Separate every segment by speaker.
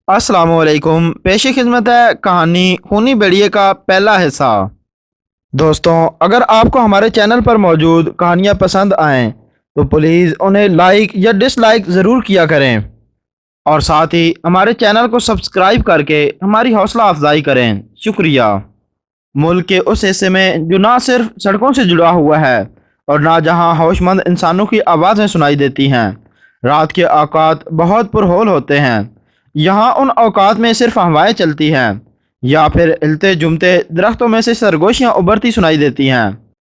Speaker 1: अस्सलाम वालेकुम। पेश खिदमत है कहानी खूनी भेड़िए का पहला हिस्सा। दोस्तों, अगर आपको हमारे चैनल पर मौजूद कहानियाँ पसंद आएं तो प्लीज़ उन्हें लाइक या डिसलाइक ज़रूर किया करें और साथ ही हमारे चैनल को सब्सक्राइब करके हमारी हौसला अफजाई करें। शुक्रिया। मुल्क के उस हिस्से में जो ना सिर्फ सड़कों से जुड़ा हुआ है और ना जहां होशमंद इंसानों की आवाज़ें सुनाई देती हैं, रात के औकात बहुत पुरहोल होते हैं। यहाँ उन औकात में सिर्फ हवाएं चलती हैं या फिर हिलते जुमते दरख्तों में से सरगोशियाँ उभरती सुनाई देती हैं।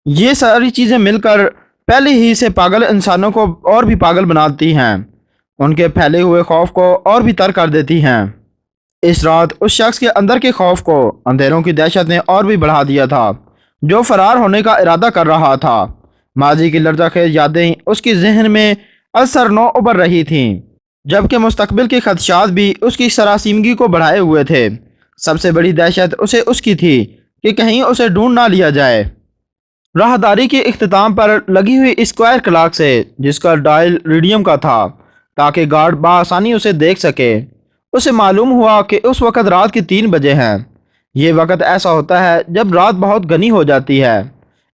Speaker 1: ये सारी चीज़ें मिलकर पहले ही से पागल इंसानों को और भी पागल बनाती हैं, उनके फैले हुए खौफ को और भी तर कर देती हैं। इस रात उस शख्स के अंदर के खौफ को अंधेरों की दहशत ने और भी बढ़ा दिया था, जो फरार होने का इरादा कर रहा था। माजी की लर्ज़ाखेज़ यादें उसकी जहन में असरनो उभर रही थीं, जबकि मुस्तकबिल के खदशात भी उसकी सरासीमगी को बढ़ाए हुए थे। सबसे बड़ी दहशत उसे उसकी थी कि कहीं उसे ढूंढ ना लिया जाए। राहदारी के इख्तिताम पर लगी हुई स्क्वायर क्लॉक से, जिसका डायल रेडियम का था ताकि गार्ड बआसानी उसे देख सके, उसे मालूम हुआ कि उस वक़्त रात के 3 बजे हैं। ये वक़्त ऐसा होता है जब रात बहुत घनी हो जाती है।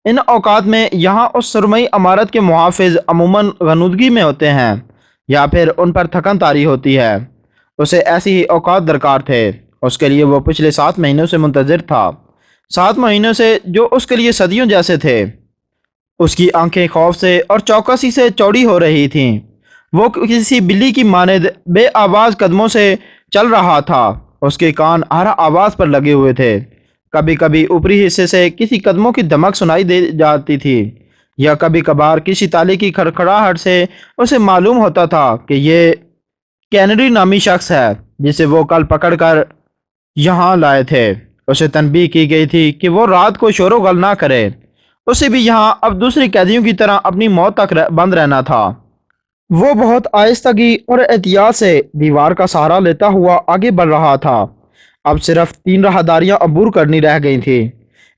Speaker 1: इन औकात में यहाँ उस सुरमई इमारत के मुहाफ़िज़ अमूमन गनुदगी में होते हैं या फिर उन पर थकन तारी होती है। उसे ऐसी ही औकात दरकार थे। उसके लिए वो पिछले 7 महीनों से मुंतज़िर था, 7 महीनों से जो उसके लिए सदियों जैसे थे। उसकी आंखें खौफ से और चौकसी से चौड़ी हो रही थीं। वो किसी बिल्ली की मानद बेआवाज़ कदमों से चल रहा था। उसके कान हर आवाज़ पर लगे हुए थे। कभी कभी ऊपरी हिस्से से किसी कदमों की धमक सुनाई दे जाती थी या कभी कभार किसी ताले की खड़खड़ाहट से उसे मालूम होता था कि ये कैनरी नामी शख्स है जिसे वो कल पकड़ कर यहाँ लाए थे। उसे तनबीह की गई थी कि वो रात को शोर गल ना करे। उसे भी यहाँ अब दूसरे कैदियों की तरह अपनी मौत तक बंद रहना था। वो बहुत आहिस्तगी और एहतियात से दीवार का सहारा लेता हुआ आगे बढ़ रहा था। अब सिर्फ 3 राहदारियां अबूर करनी रह गई थी।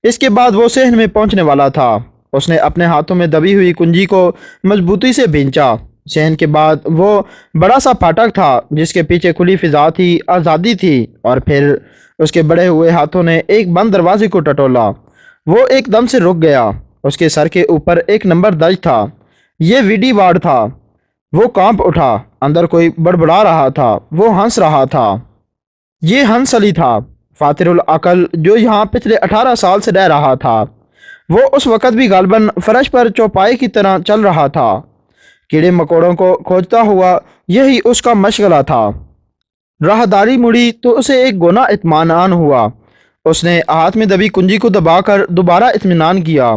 Speaker 1: इसके बाद वो सहन में पहुंचने वाला था। उसने अपने हाथों में दबी हुई कुंजी को मजबूती से भींचा। सहन के बाद वो बड़ा सा फाटक था जिसके पीछे खुली फिजा थी, आज़ादी थी। और फिर उसके बड़े हुए हाथों ने एक बंद दरवाजे को टटोला। वो एकदम से रुक गया। उसके सर के ऊपर एक नंबर दर्ज था। ये वीडी वार्ड था। वो कांप उठा। अंदर कोई बड़बड़ा रहा था। वो हंस रहा था। ये हंस अली था, फातिरुल अकल, जो यहाँ पिछले 18 साल से रह रहा था। वो उस वक़्त भी गालबन फर्श पर चौपाई की तरह चल रहा था, कीड़े मकोड़ों को खोजता हुआ। यही उसका मशगला था। राहदारी मुड़ी तो उसे एक गोना इत्मीनान हुआ। उसने हाथ में दबी कुंजी को दबाकर दोबारा इत्मीनान किया।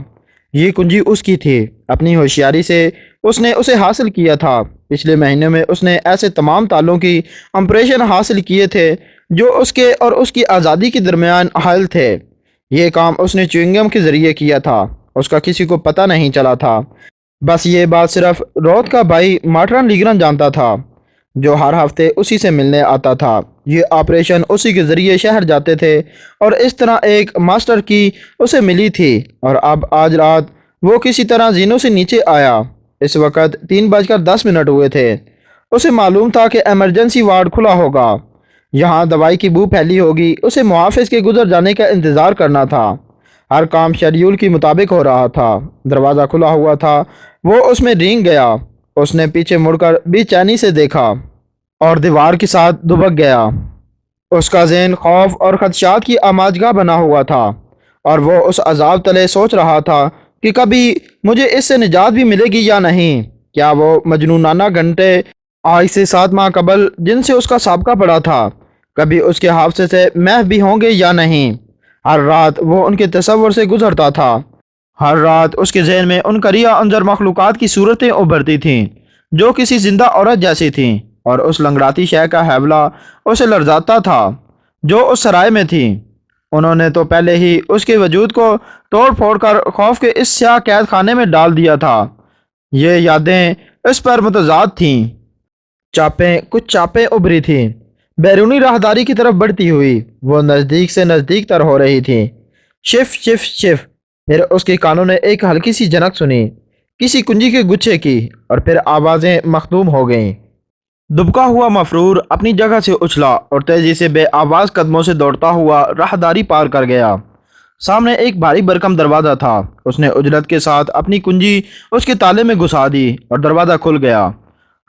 Speaker 1: ये कुंजी उसकी थी। अपनी होशियारी से उसने उसे हासिल किया था। पिछले महीने में उसने ऐसे तमाम तालों की ऑपरेशन हासिल किए थे जो उसके और उसकी आज़ादी के दरमियान हायल थे। ये काम उसने च्युइंगम के ज़रिए किया था। उसका किसी को पता नहीं चला था। बस ये बात सिर्फ रोथ का भाई मार्टन लीग्रन जानता था, जो हर हफ्ते उसी से मिलने आता था। ये ऑपरेशन उसी के ज़रिए शहर जाते थे और इस तरह एक मास्टर की उसे मिली थी। और अब आज रात वो किसी तरह जीनों से नीचे आया। इस वक्त 3:10 हुए थे। उसे मालूम था कि एमरजेंसी वार्ड खुला होगा, यहाँ दवाई की बू फैली होगी। उसे मुहाफ़िज़ के गुजर जाने का इंतज़ार करना था। हर काम शेड्यूल के मुताबिक हो रहा था। दरवाज़ा खुला हुआ था। वो उसमें रेंग गया। उसने पीछे मुड़कर बेचैनी से देखा और दीवार के साथ दुबक गया। उसका ज़हन खौफ और खदशात की आमाजगाह बना हुआ था और वो उस अजाब तले सोच रहा था कि कभी मुझे इससे निजात भी मिलेगी या नहीं। क्या वो मजनूनाना घंटे आज से 7 माह कबल जिनसे उसका साबका पड़ा था, कभी उसके हादसे से महव भी होंगे या नहीं। हर रात वो उनके तसव्वुर से गुजरता था। हर रात उसके जहन में उन करिया अंजर मखलूक़ात की सूरतें उभरती थीं जो किसी जिंदा औरत जैसी थीं, और उस लंगड़ाती शय का हैवला उसे लर्जाता था जो उस सराय में थी। उन्होंने तो पहले ही उसके वजूद को तोड़ फोड़ कर खौफ के इस स्याह कैद खाने में डाल दिया था। ये यादें इस पर मुतजाद थीं। कुछ चापें उभरी थीं, बैरूनी राहदारी की तरफ बढ़ती हुई। वो नज़दीक से नज़दीक तर हो रही थी। Schiff Schiff Schiff. फिर उसके कानों ने एक हल्की सी जनक सुनी, किसी कुंजी के गुच्छे की, और फिर आवाज़ें मखदूम हो गईं। दुबका हुआ मफरूर अपनी जगह से उछला और तेजी से बेआवाज कदमों से दौड़ता हुआ राहदारी पार कर गया। सामने एक भारी भरकम दरवाज़ा था। उसने उजलत के साथ अपनी कुंजी उसके ताले में घुसा दी और दरवाज़ा खुल गया।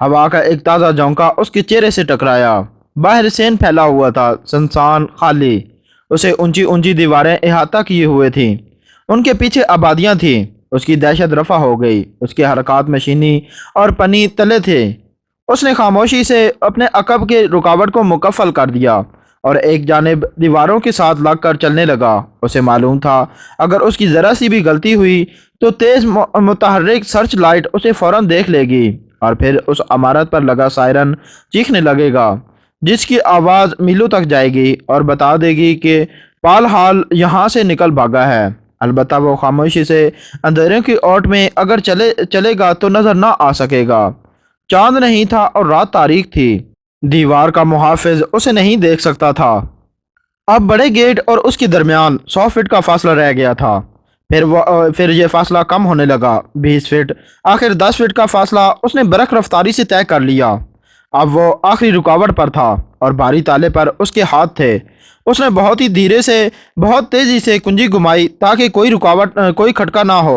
Speaker 1: हवा का एक ताज़ा झोंका उसके चेहरे से टकराया। बाहर सेन फैला हुआ था, सुनसान, खाली। उसे ऊंची ऊंची दीवारें अहाता किए हुए थीं। उनके पीछे आबादियां थीं। उसकी दहशत रफा हो गई। उसके हरकत मशीनी और पनी तले थे। उसने खामोशी से अपने अकब के रुकावट को मुकफ़ल कर दिया और एक जानिब दीवारों के साथ लग कर चलने लगा। उसे मालूम था अगर उसकी ज़रा सी भी गलती हुई तो तेज़ मुतहर्रिक सर्च लाइट उसे फ़ौरन देख लेगी और फिर उस इमारत पर लगा सायरन चीखने लगेगा, जिसकी आवाज़ मीलों तक जाएगी और बता देगी कि पाल हाल यहाँ से निकल भागा है। अलबत्ता वो खामोशी से अंधेरों की ओट में अगर चलेगा तो नज़र ना आ सकेगा। चांद नहीं था और रात तारीख थी। दीवार का मुहाफिज उसे नहीं देख सकता था। अब बड़े गेट और उसके दरमियान 100 फीट का फासला रह गया था। फिर ये फासला कम होने लगा, 20 फीट, आखिर 10 फीट का फासला उसने बरक रफ्तारी से तय कर लिया। अब वो आखिरी रुकावट पर था और भारी ताले पर उसके हाथ थे। उसने बहुत ही धीरे से, बहुत तेजी से कुंजी घुमाई ताकि कोई खटका ना हो।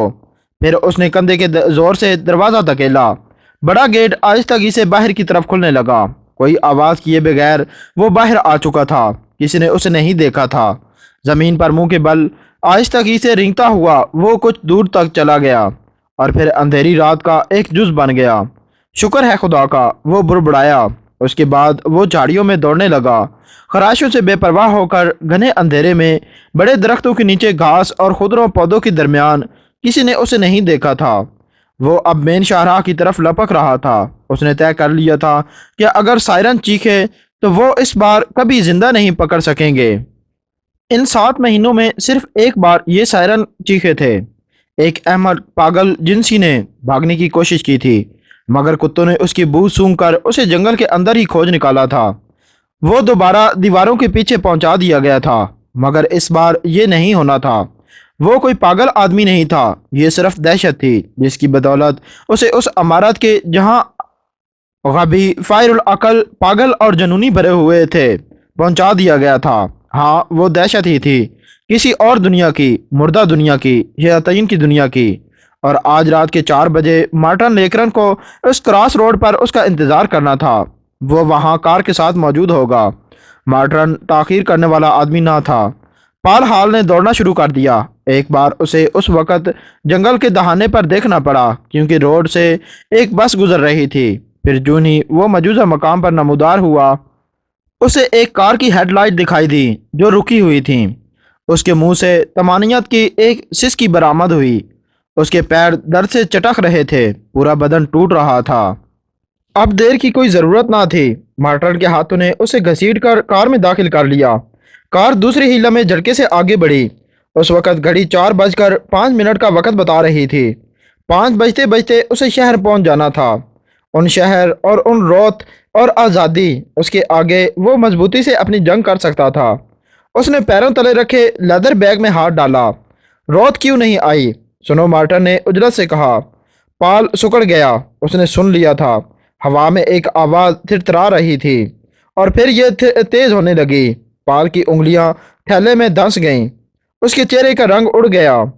Speaker 1: फिर उसने कंधे के जोर से दरवाज़ा धकेला। बड़ा गेट आहिस्तगी से बाहर की तरफ खुलने लगा। कोई आवाज़ किए बगैर वो बाहर आ चुका था। किसी ने उसे नहीं देखा था। ज़मीन पर मुंह के बल आहिस्तगी से रेंगता हुआ वो कुछ दूर तक चला गया और फिर अंधेरी रात का एक जुज बन गया। शुक्र है खुदा का, वो बुड़बुड़ाया। उसके बाद वो झाड़ियों में दौड़ने लगा। खराशों से बेपरवाह होकर घने अंधेरे में, बड़े दरख्तों के नीचे, घास और खुदरों पौधों के दरमियान किसी ने उसे नहीं देखा था। वो अब मेन शाहराह की तरफ लपक रहा था। उसने तय कर लिया था कि अगर सायरन चीखे तो वो इस बार कभी जिंदा नहीं पकड़ सकेंगे। इन 7 महीनों में सिर्फ एक बार ये सायरन चीखे थे। एक अहमद पागल जिनसी ने भागने की कोशिश की थी, मगर कुत्तों ने उसकी बू सूंघ कर उसे जंगल के अंदर ही खोज निकाला था। वो दोबारा दीवारों के पीछे पहुंचा दिया गया था, मगर इस बार ये नहीं होना था। वो कोई पागल आदमी नहीं था, ये सिर्फ दहशत थी जिसकी बदौलत उसे उस इमारत के जहां गबी, फायरुल अकल, पागल और जनूनी भरे हुए थे, पहुंचा दिया गया था। हाँ, वो दहशत ही थी, किसी और दुनिया की, मुर्दा दुनिया की, शयातीन की दुनिया की। और आज रात के 4 बजे मार्टिन लेकरन को उस क्रॉस रोड पर उसका इंतज़ार करना था। वो वहाँ कार के साथ मौजूद होगा। मार्टिन ताख़ीर करने वाला आदमी ना था। पाल हाल ने दौड़ना शुरू कर दिया। एक बार उसे उस वक़्त जंगल के दहाने पर देखना पड़ा क्योंकि रोड से एक बस गुजर रही थी। फिर जून ही वो मौजूदा मकाम पर नमूदार हुआ, उसे एक कार की हेडलाइट दिखाई दी जो रुकी हुई थी। उसके मुंह से तमानियत की एक सिसकी बरामद हुई। उसके पैर दर्द से चटक रहे थे, पूरा बदन टूट रहा था। अब देर की कोई ज़रूरत ना थी। मार्टिन के हाथों ने उसे घसीटकर कार में दाखिल कर लिया। कार दूसरे ही लम्हे झटके से आगे बढ़ी। उस वक़्त घड़ी 4:05 का वक़्त बता रही थी। 5 बजते बजते उसे शहर पहुंच जाना था। उन शहर और उन रौत और आज़ादी, उसके आगे वो मजबूती से अपनी जंग कर सकता था। उसने पैरों तले रखे लेदर बैग में हाथ डाला। रौत क्यों नहीं आई? सुनो, मार्टिन ने उजलत से कहा। पाल सुकड़ गया। उसने सुन लिया था। हवा में एक आवाज़ थिरथरा रही थी और फिर यह तेज़ होने लगी। पाल की उंगलियां थैले में धंस गईं। उसके चेहरे का रंग उड़ गया।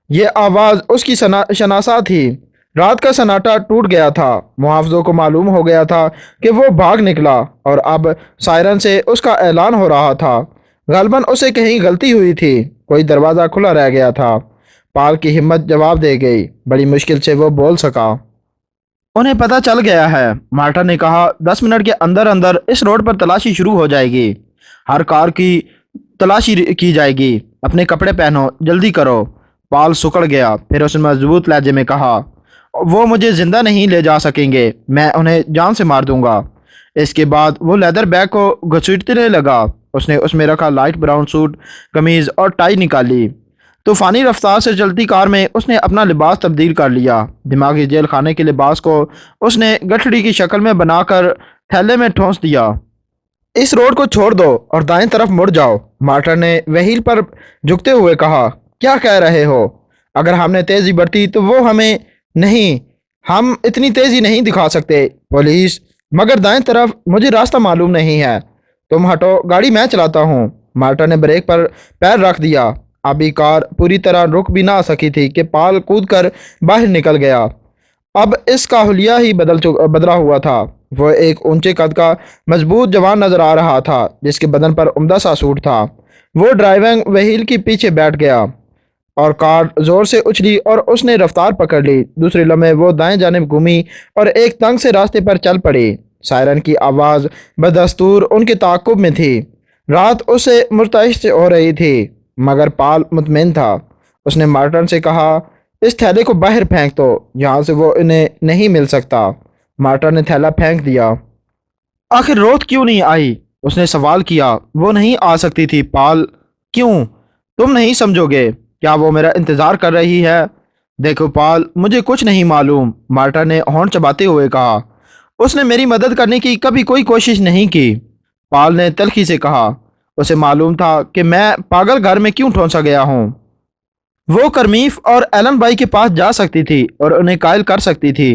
Speaker 1: ये आवाज़ उसकी शनासा थी। रात का सन्नाटा टूट गया था। मुहाफ़िज़ों को मालूम हो गया था कि वो भाग निकला और अब सायरन से उसका ऐलान हो रहा था। गलबन उसे कहीं गलती हुई थी, कोई दरवाज़ा खुला रह गया था। पाल की हिम्मत जवाब दे गई। बड़ी मुश्किल से वो बोल सका। उन्हें पता चल गया है, मार्टिन ने कहा। 10 मिनट के अंदर अंदर इस रोड पर तलाशी शुरू हो जाएगी। हर कार की तलाशी की जाएगी। अपने कपड़े पहनो, जल्दी करो। पाल सुकड़ गया। फिर उसने मजबूत लहजे में कहा, वो मुझे जिंदा नहीं ले जा सकेंगे, मैं उन्हें जान से मार दूंगा। इसके बाद वो लेदर बैग को घसीटने लगा। उसने उसमें रखा लाइट ब्राउन सूट, कमीज़ और टाई निकाली। तूफ़ानी रफ्तार से चलती कार में उसने अपना लिबास तब्दील कर लिया। दिमागी जेल खाने के लिबास को उसने गठड़ी की शक्ल में बनाकर थैले में ठोंस दिया। इस रोड को छोड़ दो और दाएं तरफ मुड़ जाओ, मार्टिन ने व्हील पर झुकते हुए कहा। क्या कह रहे हो? अगर हमने तेज़ी बरती तो वो हमें नहीं, हम इतनी तेज़ी नहीं दिखा सकते। पुलिस, मगर दाएं तरफ मुझे रास्ता मालूम नहीं है। तुम हटो, गाड़ी मैं चलाता हूँ। मार्टा ने ब्रेक पर पैर रख दिया। अभी कार पूरी तरह रुक भी ना सकी थी कि पाल कूदकर बाहर निकल गया। अब इसका हुलिया ही बदला हुआ था। वो एक ऊंचे कद का मजबूत जवान नजर आ रहा था जिसके बदन पर उम्दा सा सूट था। वो ड्राइविंग व्हील के पीछे बैठ गया और कार जोर से उछली और उसने रफ्तार पकड़ ली। दूसरे लम्हे वो दाएं जानिब घूमी और एक तंग से रास्ते पर चल पड़ी। सायरन की आवाज़ बदस्तूर उनके ताक़ुब में थी। रात उसे मुर्तइश हो रही थी मगर पाल मुतमिन था। उसने मार्टन से कहा, इस थैले को बाहर फेंक दो, यहाँ से वो इन्हें नहीं मिल सकता। मार्टन ने थैला फेंक दिया। आखिर रोत क्यों नहीं आई? उसने सवाल किया। वो नहीं आ सकती थी पाल। क्यों? तुम नहीं समझोगे। क्या वो मेरा इंतज़ार कर रही है? देखो पाल, मुझे कुछ नहीं मालूम, मार्टा ने होंठ चबाते हुए कहा। उसने मेरी मदद करने की कभी कोई कोशिश नहीं की, पाल ने तल्खी से कहा। उसे मालूम था कि मैं पागल घर में क्यों ठोंसा गया हूँ। वो करमीफ और एलन भाई के पास जा सकती थी और उन्हें कायल कर सकती थी।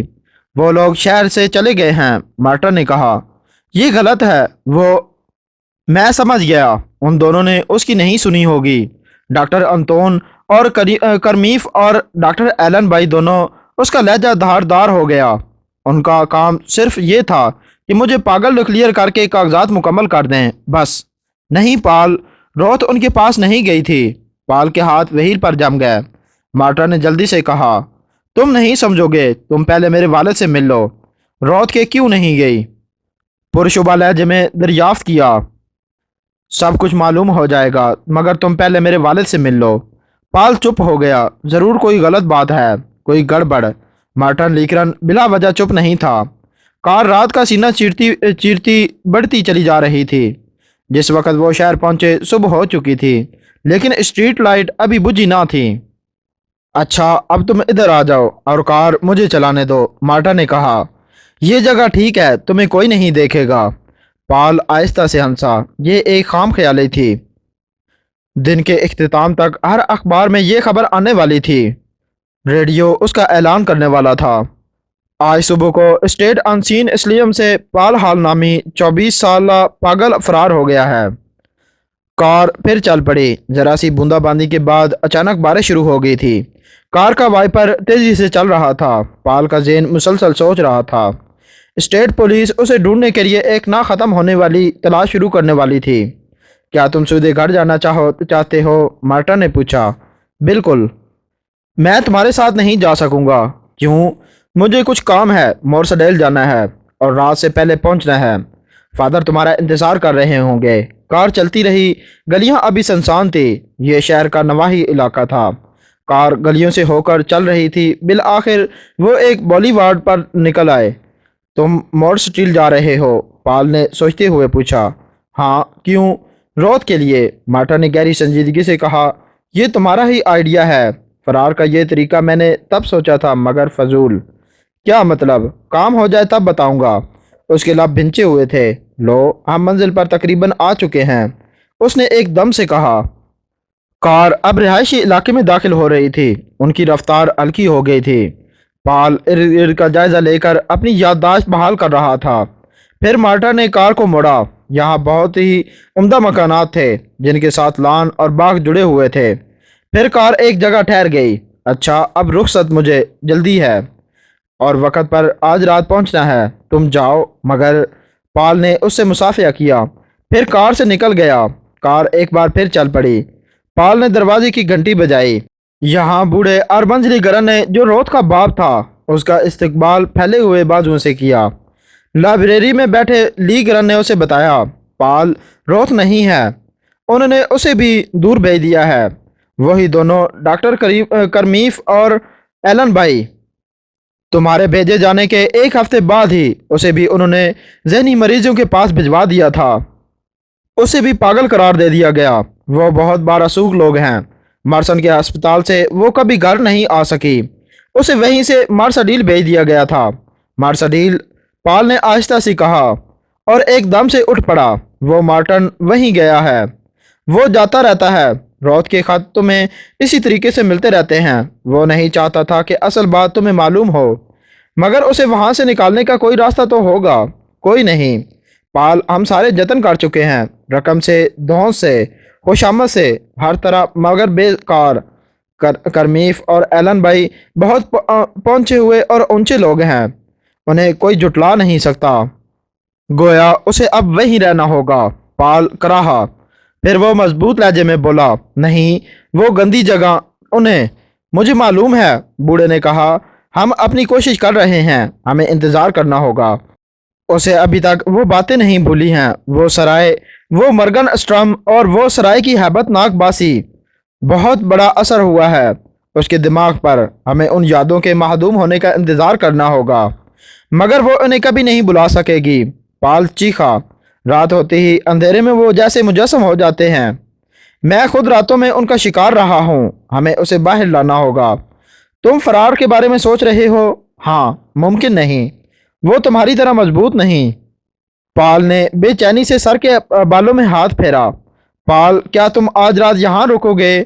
Speaker 1: वो लोग शहर से चले गए हैं, मार्टा ने कहा। यह गलत है। वो मैं समझ गया, उन दोनों ने उसकी नहीं सुनी होगी। डॉक्टर अंतोन और करमीफ और डॉक्टर एलन भाई दोनों, उसका लहजा धारदार हो गया। उनका काम सिर्फ ये था कि मुझे पागल क्लियर करके कागजात मुकम्मल कर दें, बस। नहीं पाल, रोत उनके पास नहीं गई थी। पाल के हाथ व्हील पर जम गए। मार्टा ने जल्दी से कहा, तुम नहीं समझोगे, तुम पहले मेरे वालिद से मिल लो। रोत के क्यों नहीं गई? पुरशुबा लहजे में दरियाफ्त किया। सब कुछ मालूम हो जाएगा, मगर तुम पहले मेरे वालिद से मिल लो। पाल चुप हो गया। ज़रूर कोई गलत बात है, कोई गड़बड़। मार्टन लीकरन बिला वजह चुप नहीं था। कार रात का सीना चीरती चीरती बढ़ती चली जा रही थी। जिस वक्त वो शहर पहुंचे सुबह हो चुकी थी, लेकिन स्ट्रीट लाइट अभी बुझी ना थी। अच्छा, अब तुम इधर आ जाओ और कार मुझे चलाने दो, मार्टा ने कहा। यह जगह ठीक है, तुम्हें कोई नहीं देखेगा। पाल आहिस्ता से हंसा। ये एक खाम ख्याली थी। दिन के इख्तिताम तक हर अखबार में ये खबर आने वाली थी। रेडियो उसका ऐलान करने वाला था। आज सुबह को स्टेट अनसीन स्टेडियम से पाल हाल नामी 24 साल पागल फरार हो गया है। कार फिर चल पड़ी। जरा सी बूंदाबांदी के बाद अचानक बारिश शुरू हो गई थी। कार का वाइपर तेजी से चल रहा था। पाल का ज़हन मुसलसल सोच रहा था। स्टेट पुलिस उसे ढूंढने के लिए एक ना ख़त्म होने वाली तलाश शुरू करने वाली थी। क्या तुम सीधे घर जाना चाहते हो? मार्टा ने पूछा। बिल्कुल। मैं तुम्हारे साथ नहीं जा सकूंगा। क्यों? मुझे कुछ काम है, मोर्सडेल जाना है और रात से पहले पहुंचना है। फादर तुम्हारा इंतज़ार कर रहे होंगे। कार चलती रही। गलियां अभी सुनसान थी। ये शहर का नवाही इलाका था। कार गलियों से होकर चल रही थी। बिल आखिर वो एक बॉलीवार्ड पर निकल आए। तुम मोर स्टील जा रहे हो? पाल ने सोचते हुए पूछा। हाँ, क्यों? रोत के लिए, मार्टा ने गहरी संजीदगी से कहा। यह तुम्हारा ही आइडिया है। फरार का ये तरीका मैंने तब सोचा था, मगर फजूल। क्या मतलब? काम हो जाए तब बताऊंगा। उसके लाभ भिंचे हुए थे। लो, हम मंजिल पर तकरीबन आ चुके हैं, उसने एकदम से कहा। कार अब रिहायशी इलाके में दाखिल हो रही थी। उनकी रफ्तार हल्की हो गई थी। पाल इर्द गिर्द का जायजा लेकर अपनी याददाश्त बहाल कर रहा था। फिर मार्टा ने कार को मोड़ा। यहाँ बहुत ही उम्दा मकानात थे जिनके साथ लान और बाग जुड़े हुए थे। फिर कार एक जगह ठहर गई। अच्छा, अब रुखसत, मुझे जल्दी है और वक़्त पर आज रात पहुंचना है। तुम जाओ। मगर पाल ने उससे मुसाफिया किया, फिर कार से निकल गया। कार एक बार फिर चल पड़ी। पाल ने दरवाजे की घंटी बजाई। यहाँ बूढ़े अरबंजली गरन ने, जो रोत का बाप था, उसका इस्तकबाल फैले हुए बाजुओं से किया। लाइब्रेरी में बैठे ली गरन ने उसे बताया, पाल रोत नहीं है। उन्होंने उसे भी दूर भेज दिया है। वही दोनों डॉक्टर करमीफ और एलन भाई। तुम्हारे भेजे जाने के एक हफ्ते बाद ही उसे भी उन्होंने जहनी मरीजों के पास भिजवा दिया था। उसे भी पागल करार दे दिया गया। वो बहुत बारसूख लोग हैं। मार्सन के अस्पताल से वो कभी घर नहीं आ सकी। उसे वहीं से मार्सडील भेज दिया गया था। मार्सडील, पाल ने आहिस्ता से कहा और एकदम से उठ पड़ा। वो मार्टन वहीं गया है। वो जाता रहता है। रोत के खत तुम्हें इसी तरीके से मिलते रहते हैं। वो नहीं चाहता था कि असल बात तुम्हें मालूम हो, मगर उसे वहां से निकालने का कोई रास्ता तो होगा। کوئی نہیں پال، ہم سارے جتن کر چکے ہیں، رقم سے، دھونس سے، خوشامد سے، ہر طرح، مگر بیکار۔ کرمیف اور ایلن بھائی بہت پہنچے ہوئے اور اونچے لوگ ہیں، انہیں کوئی جھٹلا نہیں سکتا۔ گویا اسے اب وہیں رہنا ہوگا۔ پال کراہا، پھر وہ مضبوط لہجے میں بولا، نہیں، وہ گندی جگہ انہیں مجھے معلوم ہے، بوڑھے نے کہا، ہم اپنی کوشش کر رہے ہیں، ہمیں انتظار کرنا ہوگا۔ اسے ابھی تک وہ باتیں نہیں بھولی ہیں، وہ سرائے، وہ مرگن اسٹرم اور وہ سرائے کی ہیبت ناک باسی، بہت بڑا اثر ہوا ہے اس کے دماغ پر۔ ہمیں ان یادوں کے معدوم ہونے کا انتظار کرنا ہوگا، مگر وہ انہیں کبھی نہیں بلا سکے گی۔ پال چیخا، رات ہوتے ہی اندھیرے میں وہ جیسے مجسم ہو جاتے ہیں۔ میں خود راتوں میں ان کا شکار رہا ہوں، ہمیں اسے باہر لانا ہوگا۔ تم فرار کے بارے میں سوچ رہے ہو؟ ہاں، ممکن نہیں، وہ تمہاری طرح مضبوط نہیں۔ پال نے بے چینی سے سر کے بالوں میں ہاتھ پھیرا۔ پال، کیا تم آج رات یہاں رکو گے؟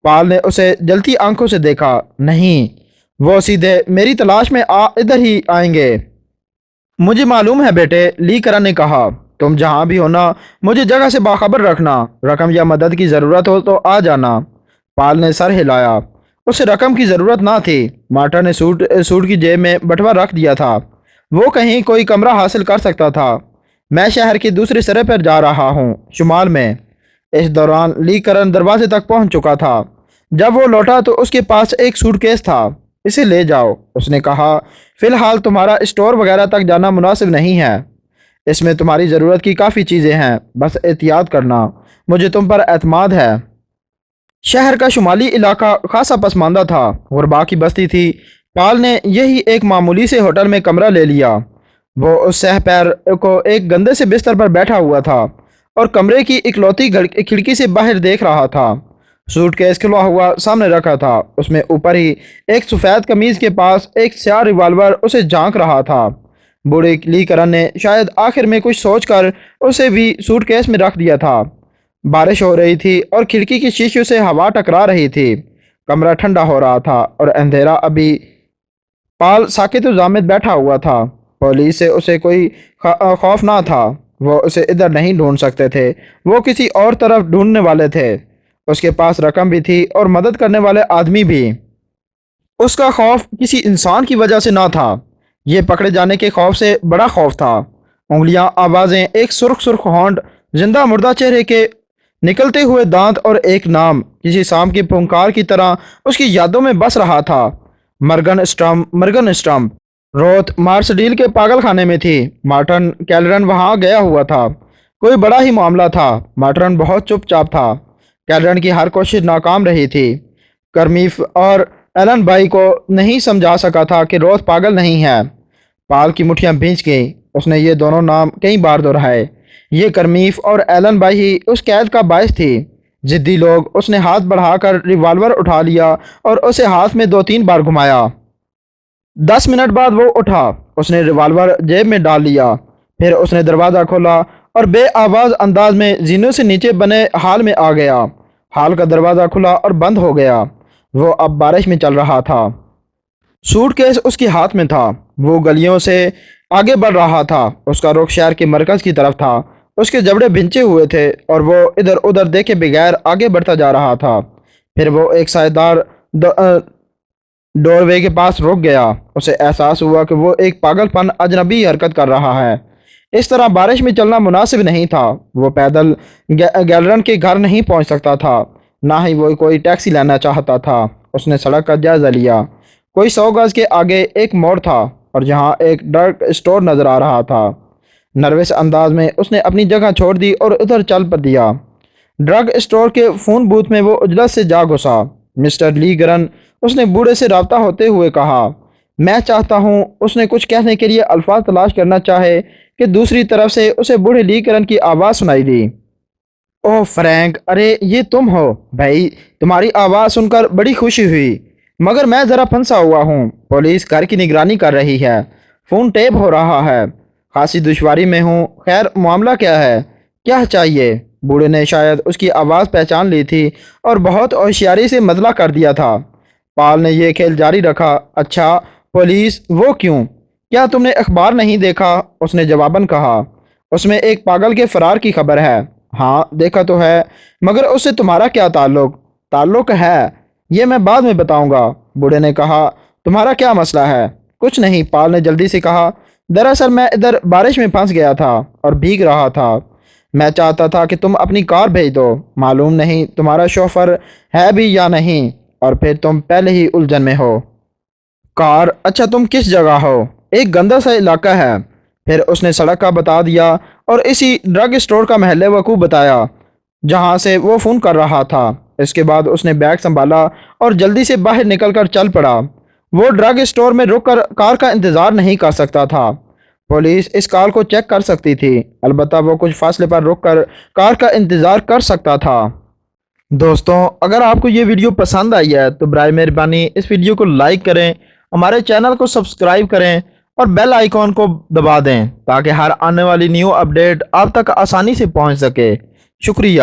Speaker 1: پال نے اسے جلتی آنکھوں سے دیکھا۔ نہیں، وہ سیدھے میری تلاش میں ادھر ہی آئیں گے۔ مجھے معلوم ہے بیٹے، لی کرن نے کہا، تم جہاں بھی ہونا مجھے جگہ سے باخبر رکھنا، رقم یا مدد کی ضرورت ہو تو آ جانا۔ پال نے سر ہلایا۔ اسے رقم کی ضرورت نہ تھی، مارٹا نے سوٹ کی جیب میں بٹوا رکھ دیا تھا، وہ کہیں کوئی کمرہ حاصل کر سکتا تھا۔ میں شہر کے دوسرے سرے پر جا رہا ہوں، شمال میں۔ اس دوران لی کرن دروازے تک پہنچ چکا تھا۔ جب وہ لوٹا تو اس کے پاس ایک سوٹ کیس تھا۔ اسے لے جاؤ، اس نے کہا، فی الحال تمہارا اسٹور وغیرہ تک جانا مناسب نہیں ہے، اس میں تمہاری ضرورت کی کافی چیزیں ہیں، بس احتیاط کرنا، مجھے تم پر اعتماد ہے۔ شہر کا شمالی علاقہ خاصا پسماندہ تھا، غربا کی بستی تھی۔ پال نے یہی ایک معمولی سے ہوٹل میں کمرہ لے لیا۔ وہ اس سہ پیر کو ایک گندے سے بستر پر بیٹھا ہوا تھا اور کمرے کی اکلوتی کھڑکی سے باہر دیکھ رہا تھا۔ سوٹ کیس کھلا ہوا سامنے رکھا تھا، اس میں اوپر ہی ایک سفید قمیض کے پاس ایک سیاہ ریوالور اسے جھانک رہا تھا۔ بوڑھے لی کرن نے شاید آخر میں کچھ سوچ کر اسے بھی سوٹ کیس میں رکھ دیا تھا۔ بارش ہو رہی تھی اور کھڑکی کی شیشوں سے ہوا ٹکرا رہی تھی۔ کمرہ ٹھنڈا ہو رہا تھا اور اندھیرا ابھی۔ پال ساکت و ضامت بیٹھا ہوا تھا۔ پولیس سے اسے کوئی خوف نہ تھا، وہ اسے ادھر نہیں ڈھونڈ سکتے تھے، وہ کسی اور طرف ڈھونڈنے والے تھے۔ اس کے پاس رقم بھی تھی اور مدد کرنے والے آدمی بھی۔ اس کا خوف کسی انسان کی وجہ سے نہ تھا، یہ پکڑے جانے کے خوف سے بڑا خوف تھا۔ انگلیاں، آوازیں، ایک سرخ سرخ ہونٹ، زندہ مردہ چہرے کے نکلتے ہوئے دانت اور ایک نام کسی سام کی پھنکار کی طرح اس کی یادوں میں بس رہا تھا، مرگن اسٹرم۔ مرگن اسٹرم روت مارسڈیل کے پاگل خانے میں تھی۔ مارٹن کیلرن وہاں گیا ہوا تھا، کوئی بڑا ہی معاملہ تھا۔ مارٹن بہت چپ چاپ تھا، کیلرن کی ہر کوشش ناکام رہی تھی۔ کرمیف اور ایلن بھائی کو نہیں سمجھا سکا تھا کہ روت پاگل نہیں ہے۔ پال کی مٹھیاں بھینچ گئیں، اس نے یہ دونوں نام کئی بار دہرائے۔ یہ کرمیف اور ایلن بھائی ہی اس قید کا باعث تھی۔ ضدی لوگ، اس نے ہاتھ بڑھا کر ریوالور اٹھا لیا اور اسے ہاتھ میں 2-3 بار گھمایا۔ 10 منٹ بعد وہ اٹھا، اس نے ریوالور جیب میں ڈال لیا، پھر اس نے دروازہ کھولا اور بے آواز انداز میں زینوں سے نیچے بنے ہال میں آ گیا۔ ہال کا دروازہ کھلا اور بند ہو گیا۔ وہ اب بارش میں چل رہا تھا۔ سوٹ کیس اس کے ہاتھ میں تھا، وہ گلیوں سے آگے بڑھ رہا تھا، اس کا رخ شہر کے مرکز کی طرف تھا۔ اس کے جبڑے بھنچے ہوئے تھے اور وہ ادھر ادھر دیکھے بغیر آگے بڑھتا جا رہا تھا۔ پھر وہ ایک سائے دار ڈور وے کے پاس رک گیا۔ اسے احساس ہوا کہ وہ ایک پاگل پن اجنبی حرکت کر رہا ہے۔ اس طرح بارش میں چلنا مناسب نہیں تھا۔ وہ پیدل گیلرن کے گھر نہیں پہنچ سکتا تھا، نہ ہی وہ کوئی ٹیکسی لینا چاہتا تھا۔ اس نے سڑک کا جائزہ لیا۔ کوئی 100 گز کے آگے ایک موڑ تھا اور جہاں ایک ڈرگ اسٹور نظر آ رہا تھا۔ نروس انداز میں اس نے اپنی جگہ چھوڑ دی اور ادھر چل دیا۔ ڈرگ اسٹور کے فون بوتھ میں وہ اجلت سے جا گھسا۔ مسٹر لی گرن، اس نے بوڑھے سے رابطہ ہوتے ہوئے کہا، میں چاہتا ہوں۔ اس نے کچھ کہنے کے لیے الفاظ تلاش کرنا چاہے کہ دوسری طرف سے اسے بوڑھے لی گرن کی آواز سنائی دی۔ اوہ فرینک، ارے یہ تم ہو بھائی، تمہاری آواز سن کر بڑی خوشی ہوئی، مگر میں ذرا پھنسا ہوا ہوں۔ پولیس گھر کی نگرانی کر رہی ہے، فون ٹیپ ہو رہا ہے، خاصی دشواری میں ہوں۔ خیر، معاملہ کیا ہے؟ کیا چاہیے؟ بوڑھے نے شاید اس کی آواز پہچان لی تھی اور بہت ہوشیاری سے مطلع کر دیا تھا۔ پال نے یہ کھیل جاری رکھا، اچھا پولیس، وہ کیوں؟ کیا تم نے اخبار نہیں دیکھا؟ اس نے جواباً کہا، اس میں ایک پاگل کے فرار کی خبر ہے۔ ہاں دیکھا تو ہے، مگر اس سے تمہارا کیا تعلق؟ تعلق ہے، یہ میں بعد میں بتاؤں گا۔ بوڑھے نے کہا، تمہارا کیا مسئلہ ہے؟ کچھ نہیں، پال نے جلدی سے کہا، دراصل میں ادھر بارش میں پھنس گیا تھا اور بھیگ رہا تھا۔ میں چاہتا تھا کہ تم اپنی کار بھیج دو، معلوم نہیں تمہارا شوفر ہے بھی یا نہیں، اور پھر تم پہلے ہی الجھن میں ہو۔ کار؟ اچھا تم کس جگہ ہو؟ ایک گندا سا علاقہ ہے۔ پھر اس نے سڑک کا بتا دیا اور اسی ڈرگ اسٹور کا محل وقوع بتایا جہاں سے وہ فون کر رہا تھا۔ اس کے بعد اس نے بیگ سنبھالا اور جلدی سے باہر نکل کر چل پڑا۔ وہ ڈرگ اسٹور میں رک کر کار کا انتظار نہیں کر سکتا تھا۔ پولیس اس کار کو چیک کر سکتی تھی، البتہ وہ کچھ فاصلے پر رک کر کار کا انتظار کر سکتا تھا۔ دوستوں، اگر آپ کو یہ ویڈیو پسند آئی ہے تو برائے مہربانی اس ویڈیو کو لائک کریں، ہمارے چینل کو سبسکرائب کریں اور بیل آئیکن کو دبا دیں تاکہ ہر آنے والی نیو اپڈیٹ آپ تک آسانی سے پہنچ سکے۔ شکریہ۔